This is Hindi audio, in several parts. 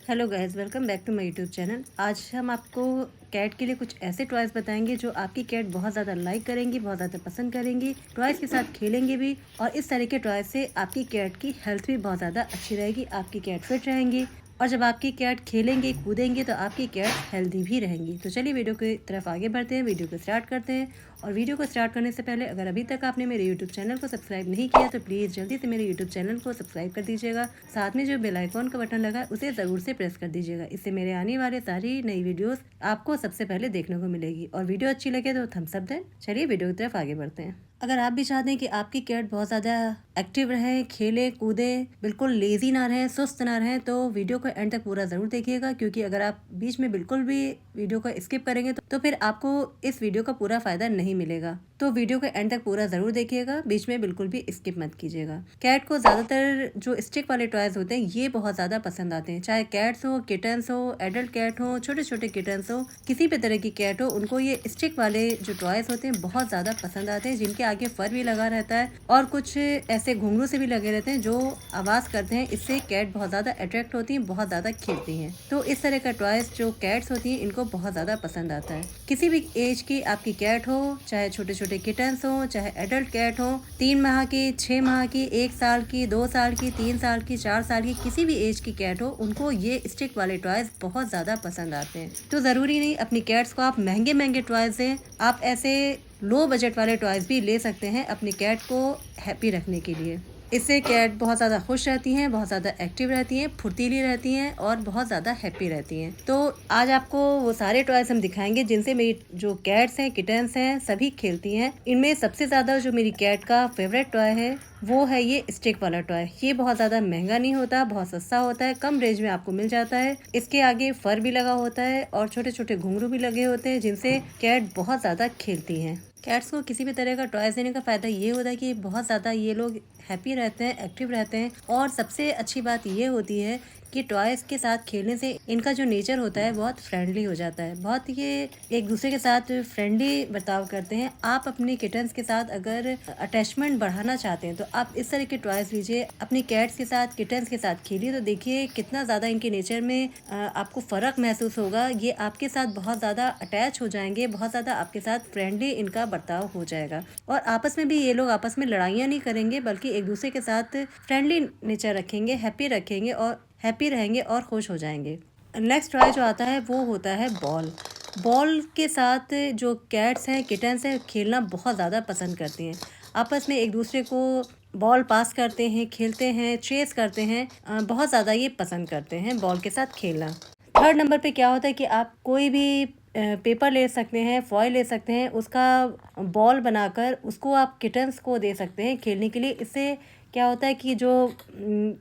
Hello guys, welcome back to my YouTube channel. आज हम आपको कैट के लिए कुछ ऐसे टॉयज़ बताएंगे जो आपकी कैट बहुत ज़्यादा लाइक करेंगी, बहुत ज़्यादा पसंद करेंगी, टॉयज़ के साथ खेलेंगे भी। और इस तरह के टॉयज़ से आपकी कैट की हेल्थ भी बहुत ज़्यादा अच्छी रहेगी, आपकी कैट फिट रहेंगी। और जब आपकी कैट खेलेंगे कूदेंगे तो आपकी कैट हेल्दी भी रहेंगी। तो चलिए वीडियो की तरफ आगे बढ़ते हैं, वीडियो को स्टार्ट करते हैं। और वीडियो को स्टार्ट करने से पहले अगर अभी तक आपने मेरे यूट्यूब चैनल को सब्सक्राइब नहीं किया तो प्लीज़ जल्दी से मेरे यूट्यूब चैनल को सब्सक्राइब कर दीजिएगा। साथ में जो बेल आइकॉन का बटन लगा है उसे ज़रूर से प्रेस कर दीजिएगा। इससे मेरे आने वाले सारी नई वीडियोस आपको सबसे पहले देखने को मिलेगी। और वीडियो अच्छी लगे तो थम्स अप दें। चलिए वीडियो की तरफ आगे बढ़ते हैं। अगर आप भी चाहते हैं कि आपकी कैट बहुत ज़्यादा एक्टिव रहे, खेले कूदे, बिल्कुल लेजी ना रहे, सुस्त ना रहे, तो वीडियो को एंड तक पूरा ज़रूर देखिएगा। क्योंकि अगर आप बीच में बिल्कुल भी वीडियो को स्किप करेंगे तो फिर आपको इस वीडियो का पूरा फ़ायदा नहीं मिलेगा। तो वीडियो को एंड तक पूरा ज़रूर देखिएगा, बीच में बिल्कुल भी स्किप मत कीजिएगा। कैट को ज़्यादातर जो स्टिक वाले टॉयज़ होते हैं ये बहुत ज़्यादा पसंद आते हैं। चाहे कैट्स हो, किटन्स हो, एडल्ट कैट हो, छोटे छोटे किटन्स हो, किसी भी तरह की कैट हो, उनको ये स्टिक वाले जो टॉयज़ होते हैं बहुत ज़्यादा पसंद आते हैं, जिनके आगे फर भी लगा रहता है और कुछ ऐसे घुंघरू से भी लगे रहते हैं जो आवाज़ करते हैं। इससे कैट बहुत ज़्यादा अट्रैक्ट होती हैं, बहुत ज़्यादा खेलती हैं। तो इस तरह का टॉयज़ जो कैट्स होती हैं इनको बहुत ज़्यादा पसंद आता है। किसी भी एज की आपकी कैट हो, चाहे छोटे छोटे किटन्स हो, चाहे एडल्ट कैट हो, 3 माह की, 6 माह की, 1 साल की, 2 साल की, 3 साल की, 4 साल की, किसी भी एज की कैट हो, उनको ये स्टिक वाले टॉयज़ बहुत ज़्यादा पसंद आते हैं। तो ज़रूरी नहीं अपनी कैट्स को आप महंगे महंगे टॉयज़ दें, आप ऐसे लो बजट वाले टॉयज़ भी ले सकते हैं अपनी कैट को हैप्पी रखने के लिए। इससे कैट बहुत ज़्यादा खुश रहती हैं, बहुत ज़्यादा एक्टिव रहती हैं, फुर्तीली रहती हैं और बहुत ज़्यादा हैप्पी रहती हैं। तो आज आपको वो सारे टॉयज़ हम दिखाएंगे जिनसे मेरी जो कैट्स हैं, किटन्स हैं, सभी खेलती हैं। इनमें सबसे ज़्यादा जो मेरी कैट का फेवरेट टॉय है वो है ये स्टिक वाला टॉय। ये बहुत ज़्यादा महंगा नहीं होता, बहुत सस्ता होता है, कम रेंज में आपको मिल जाता है। इसके आगे फर भी लगा होता है और छोटे छोटे घुंघरू भी लगे होते हैं जिनसे कैट बहुत ज़्यादा खेलती हैं। कैट्स को किसी भी तरह का टॉयज़ देने का फ़ायदा ये होता है कि बहुत ज़्यादा ये लोग हैप्पी रहते हैं, एक्टिव रहते हैं। और सबसे अच्छी बात ये होती है कि टॉयज़ के साथ खेलने से इनका जो नेचर होता है बहुत फ्रेंडली हो जाता है। बहुत ये एक दूसरे के साथ फ्रेंडली बर्ताव करते हैं। आप अपने किटन्स के साथ अगर अटैचमेंट बढ़ाना चाहते हैं तो आप इस तरह के टॉयज़ लीजिए, अपनी कैट्स के साथ, किटन्स के साथ खेलिए, तो देखिए कितना ज़्यादा इनके नेचर में आपको फ़र्क महसूस होगा। ये आपके साथ बहुत ज़्यादा अटैच हो जाएंगे, बहुत ज़्यादा आपके साथ फ्रेंडली इनका बर्ताव हो जाएगा। और आपस में भी ये लोग आपस में लड़ाइयाँ नहीं करेंगे, बल्कि एक दूसरे के साथ फ्रेंडली नेचर रखेंगे, हैप्पी रखेंगे और हैप्पी रहेंगे और खुश हो जाएंगे। नेक्स्ट टॉय जो आता है वो होता है बॉल। बॉल के साथ जो कैट्स हैं, किटन्स हैं, खेलना बहुत ज़्यादा पसंद करती हैं। आपस में एक दूसरे को बॉल पास करते हैं, खेलते हैं, चेस करते हैं। बहुत ज़्यादा ये पसंद करते हैं बॉल के साथ खेलना। थर्ड नंबर पे क्या होता है कि आप कोई भी पेपर ले सकते हैं, फॉयल ले सकते हैं, उसका बॉल बनाकर उसको आप किटन्स को दे सकते हैं खेलने के लिए। इससे क्या होता है कि जो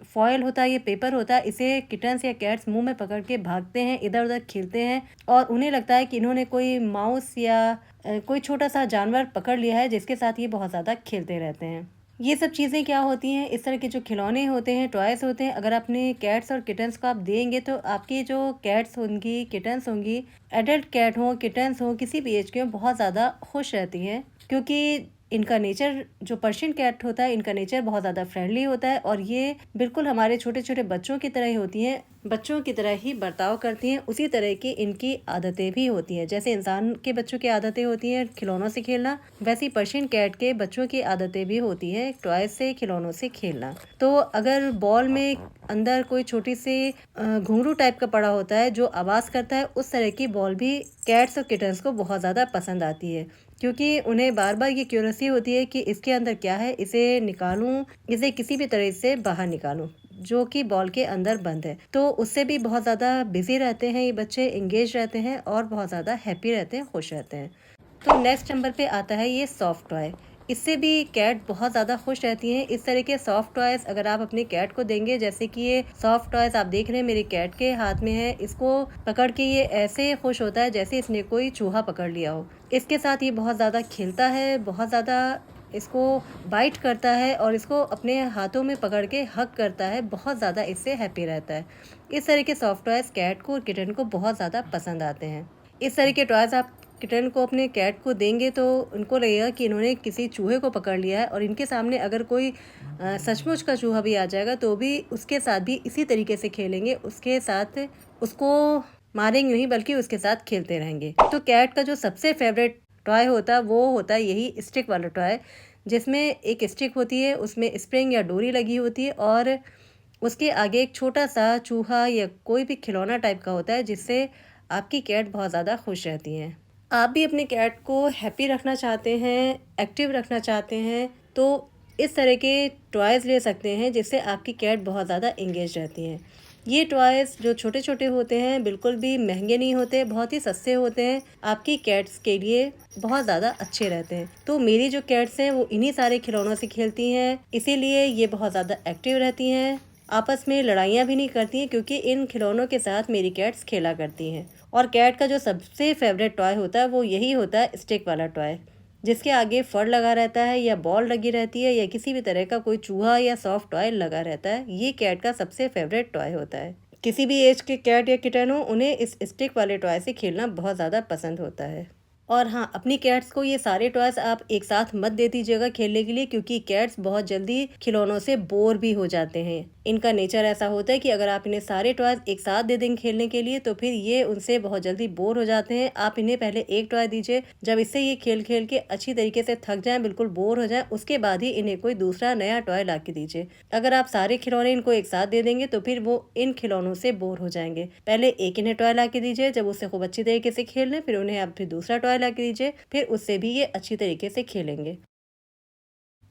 फॉयल होता है, ये पेपर होता है, इसे किटन्स या कैट्स मुंह में पकड़ के भागते हैं, इधर उधर खेलते हैं और उन्हें लगता है कि इन्होंने कोई माउस या कोई छोटा सा जानवर पकड़ लिया है, जिसके साथ ये बहुत ज़्यादा खेलते रहते हैं। ये सब चीज़ें क्या होती हैं, इस तरह के जो खिलौने होते हैं, टॉयज़ होते हैं, अगर अपने कैट्स और किटन्स को आप देंगे तो आपकी जो कैट्स होंगी, किटन्स होंगी, एडल्ट कैट हो, किटन्स हो, किसी भी एज के हो, बहुत ज़्यादा खुश रहती हैं। क्योंकि इनका नेचर, जो पर्शियन कैट होता है, इनका नेचर बहुत ज़्यादा फ्रेंडली होता है और ये बिल्कुल हमारे छोटे छोटे बच्चों की तरह ही होती हैं, बच्चों की तरह ही बर्ताव करती हैं। उसी तरह की इनकी आदतें भी होती हैं। जैसे इंसान के बच्चों की आदतें होती हैं खिलौनों से खेलना, वैसी पर्शियन कैट के बच्चों की आदतें भी होती हैं टॉय से, खिलौनों से खेलना। तो अगर बॉल में अंदर कोई छोटी सी घुंघरू टाइप का पड़ा होता है जो आवाज़ करता है, उस तरह की बॉल भी कैट्स और किटन्स को बहुत ज़्यादा पसंद आती है। क्योंकि उन्हें बार बार ये क्यूरियोसिटी होती है कि इसके अंदर क्या है, इसे निकालूं, इसे किसी भी तरह से बाहर निकालूं, जो कि बॉल के अंदर बंद है। तो उससे भी बहुत ज़्यादा बिजी रहते हैं ये बच्चे, एंगेज रहते हैं और बहुत ज़्यादा हैप्पी रहते हैं, खुश रहते हैं। तो नेक्स्ट नंबर पे आता है ये सॉफ्ट टॉय। इससे भी कैट बहुत ज़्यादा खुश रहती हैं। इस तरह के सॉफ्ट टॉयज़ अगर आप अपने कैट को देंगे, जैसे कि ये सॉफ्ट टॉयज़ आप देख रहे हैं मेरी कैट के हाथ में है, इसको पकड़ के ये ऐसे खुश होता है जैसे इसने कोई चूहा पकड़ लिया हो। इसके साथ ये बहुत ज़्यादा खेलता है, बहुत ज़्यादा इसको बाइट करता है और इसको अपने हाथों में पकड़ के हग करता है, बहुत ज़्यादा इससे हैप्पी रहता है। इस तरह के सॉफ्ट टॉयज़ कैट को और किटन को बहुत ज़्यादा पसंद आते हैं। इस तरह के टॉयज़ आप किटन को अपने कैट को देंगे तो उनको लगेगा कि इन्होंने किसी चूहे को पकड़ लिया है, और इनके सामने अगर कोई सचमुच का चूहा भी आ जाएगा तो भी उसके साथ भी इसी तरीके से खेलेंगे, उसके साथ उसको मारेंगे नहीं बल्कि उसके साथ खेलते रहेंगे। तो कैट का जो सबसे फेवरेट टॉय होता है वो होता है यही स्टिक वाला टॉय, जिसमें एक स्टिक होती है, उसमें स्प्रिंग या डोरी लगी होती है और उसके आगे एक छोटा सा चूहा या कोई भी खिलौना टाइप का होता है, जिससे आपकी कैट बहुत ज़्यादा खुश रहती हैं। आप भी अपने कैट को हैप्पी रखना चाहते हैं, एक्टिव रखना चाहते हैं, तो इस तरह के टॉयज़ ले सकते हैं जिससे आपकी कैट बहुत ज़्यादा एंगेज रहती हैं। ये टॉयज़ जो छोटे छोटे होते हैं बिल्कुल भी महंगे नहीं होते, बहुत ही सस्ते होते हैं, आपकी कैट्स के लिए बहुत ज़्यादा अच्छे रहते हैं। तो मेरी जो कैट्स हैं वो इन्हीं सारे खिलौनों से खेलती हैं, इसीलिए ये बहुत ज़्यादा एक्टिव रहती हैं, आपस में लड़ाइयाँ भी नहीं करती हैं, क्योंकि इन खिलौनों के साथ मेरी कैट्स खेला करती हैं। और कैट का जो सबसे फेवरेट टॉय होता है वो यही होता है स्टिक वाला टॉय, जिसके आगे फर लगा रहता है या बॉल लगी रहती है या किसी भी तरह का कोई चूहा या सॉफ्ट टॉय लगा रहता है। ये कैट का सबसे फेवरेट टॉय होता है। किसी भी एज के कैट या किटन हो, उन्हें इस स्टिक वाले टॉय से खेलना बहुत ज़्यादा पसंद होता है। और हाँ, अपनी कैट्स को ये सारे टॉयज़ आप एक साथ मत दे दीजिएगा खेलने के लिए, क्योंकि कैट्स बहुत जल्दी खिलौनों से बोर भी हो जाते हैं। इनका नेचर ऐसा होता है कि अगर आप इन्हें सारे टॉयज़ एक साथ दे देंगे खेलने के लिए तो फिर ये उनसे बहुत जल्दी बोर हो जाते हैं। आप इन्हें पहले एक टॉय दीजिए, जब इससे ये खेल खेल के अच्छी तरीके से थक जाएं, बिल्कुल बोर हो जाएं, उसके बाद ही इन्हें कोई दूसरा नया टॉय ला के दीजिए। अगर आप सारे खिलौने इनको एक साथ दे देंगे तो फिर वो इन खिलौनों से बोर हो जाएंगे। पहले एक इन्हें टॉय ला के दीजिए, जब उससे खूब अच्छी तरीके से खेल लें फिर उन्हें आप फिर दूसरा टॉय ला के दीजिए, फिर उससे भी ये अच्छी तरीके से खेलेंगे।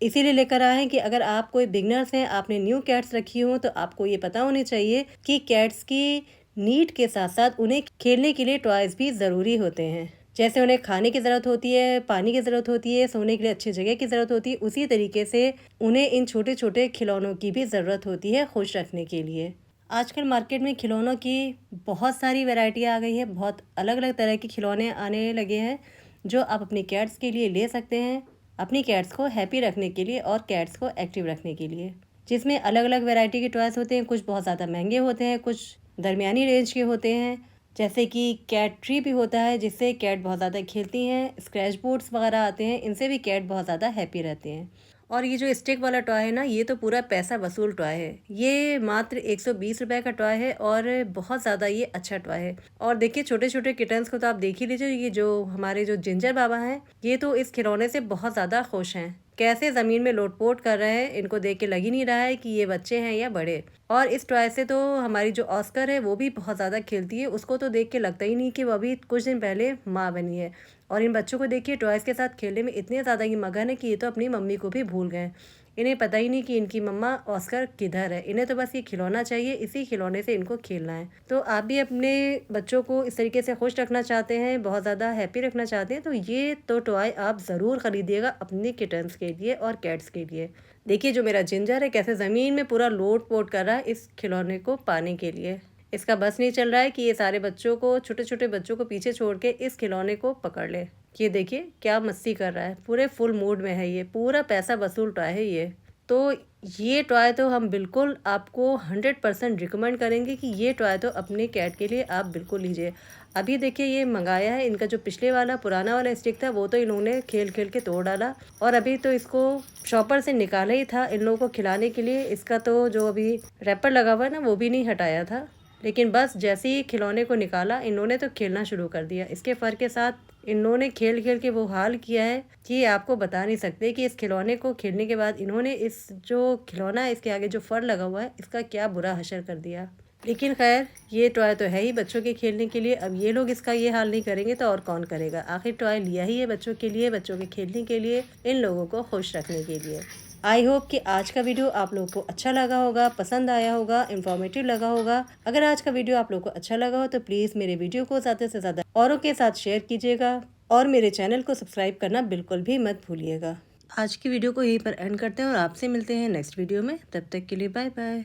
इसीलिए लेकर आए हैं कि अगर आप कोई बिगनर्स हैं, आपने न्यू कैट्स रखी हो, तो आपको ये पता होनी चाहिए कि कैट्स की नीड के साथ साथ उन्हें खेलने के लिए टॉयज़ भी ज़रूरी होते हैं। जैसे उन्हें खाने की ज़रूरत होती है, पानी की ज़रूरत होती है, सोने के लिए अच्छी जगह की ज़रूरत होती है, उसी तरीके से उन्हें इन छोटे छोटे खिलौनों की भी ज़रूरत होती है खुश रखने के लिए। आजकल मार्केट में खिलौनों की बहुत सारी वैरायटी आ गई है, बहुत अलग अलग तरह के खिलौने आने लगे हैं जो आप अपनी कैट्स के लिए ले सकते हैं, अपनी कैट्स को हैप्पी रखने के लिए और कैट्स को एक्टिव रखने के लिए, जिसमें अलग अलग वैरायटी के टॉयज़ होते हैं। कुछ बहुत ज़्यादा महंगे होते हैं, कुछ दरमियानी रेंज के होते हैं, जैसे कि कैट ट्री भी होता है जिससे कैट बहुत ज़्यादा खेलती हैं। स्क्रैच बोर्ड्स वगैरह आते हैं, इनसे भी कैट बहुत ज़्यादा हैप्पी रहते हैं। और ये जो स्टिक वाला टॉय है ना, ये तो पूरा पैसा वसूल टॉय है। ये मात्र 120 रुपए का टॉय है और बहुत ज़्यादा ये अच्छा टॉय है। और देखिए छोटे छोटे किटन्स को तो आप देख ही लीजिए, ये जो हमारे जो जिंजर बाबा हैं ये तो इस खिलौने से बहुत ज़्यादा खुश हैं, कैसे ज़मीन में लोटपोट कर रहे हैं, इनको देख के लग ही नहीं रहा है कि ये बच्चे हैं या बड़े। और इस टॉय से तो हमारी जो ऑस्कर है वो भी बहुत ज़्यादा खेलती है, उसको तो देख के लगता ही नहीं कि वो अभी कुछ दिन पहले माँ बनी है। और इन बच्चों को देखिए टॉयज़ के साथ खेलने में इतने ज़्यादा ये मगन है कि ये तो अपनी मम्मी को भी भूल गए। इन्हें पता ही नहीं कि इनकी मम्मा ऑस्कर किधर है, इन्हें तो बस ये खिलौना चाहिए, इसी खिलौने से इनको खेलना है। तो आप भी अपने बच्चों को इस तरीके से खुश रखना चाहते हैं, बहुत ज़्यादा हैप्पी रखना चाहते हैं, तो ये तो टॉय आप ज़रूर ख़रीदिएगा अपने किटन्स के लिए और कैट्स के लिए। देखिए जो मेरा जिंजर है कैसे ज़मीन में पूरा लोट पोट कर रहा है इस खिलौने को पाने के लिए। इसका बस नहीं चल रहा है कि ये सारे बच्चों को, छोटे छोटे बच्चों को पीछे छोड़ के इस खिलौने को पकड़ ले। ये देखिए क्या मस्ती कर रहा है, पूरे फुल मूड में है, ये पूरा पैसा वसूल टॉय है ये। तो ये टॉय तो हम बिल्कुल आपको 100% रिकमेंड करेंगे कि ये टॉय तो अपने कैट के लिए आप बिल्कुल लीजिए। अभी देखिए ये मंगाया है, इनका जो पिछले वाला पुराना वाला स्टिक था वो तो इन लोगों ने खेल खेल के तोड़ डाला, और अभी तो इसको शॉपर से निकाला ही था इन लोगों को खिलाने के लिए। इसका तो जो अभी रैपर लगा हुआ है ना वो भी नहीं हटाया था, लेकिन बस जैसे ही खिलौने को निकाला इन्होंने तो खेलना शुरू कर दिया। इसके फ़र के साथ इन्होंने खेल खेल के वो हाल किया है कि आपको बता नहीं सकते कि इस खिलौने को खेलने के बाद इन्होंने इस जो खिलौना है इसके आगे जो फ़र लगा हुआ है इसका क्या बुरा हशर कर दिया। लेकिन खैर ये टॉय तो है ही बच्चों के खेलने के लिए, अब ये लोग इसका ये हाल नहीं करेंगे तो और कौन करेगा। आखिर टॉय लिया ही है बच्चों के लिए, बच्चों के खेलने के लिए, इन लोगों को खुश रखने के लिए। आई होप कि आज का वीडियो आप लोगों को अच्छा लगा होगा, पसंद आया होगा, इन्फॉर्मेटिव लगा होगा। अगर आज का वीडियो आप लोगों को अच्छा लगा हो तो प्लीज़ मेरे वीडियो को ज़्यादा से ज़्यादा औरों के साथ शेयर कीजिएगा और मेरे चैनल को सब्सक्राइब करना बिल्कुल भी मत भूलिएगा। आज की वीडियो को यहीं पर एंड करते हैं और आपसे मिलते हैं नेक्स्ट वीडियो में। तब तक के लिए बाय बाय।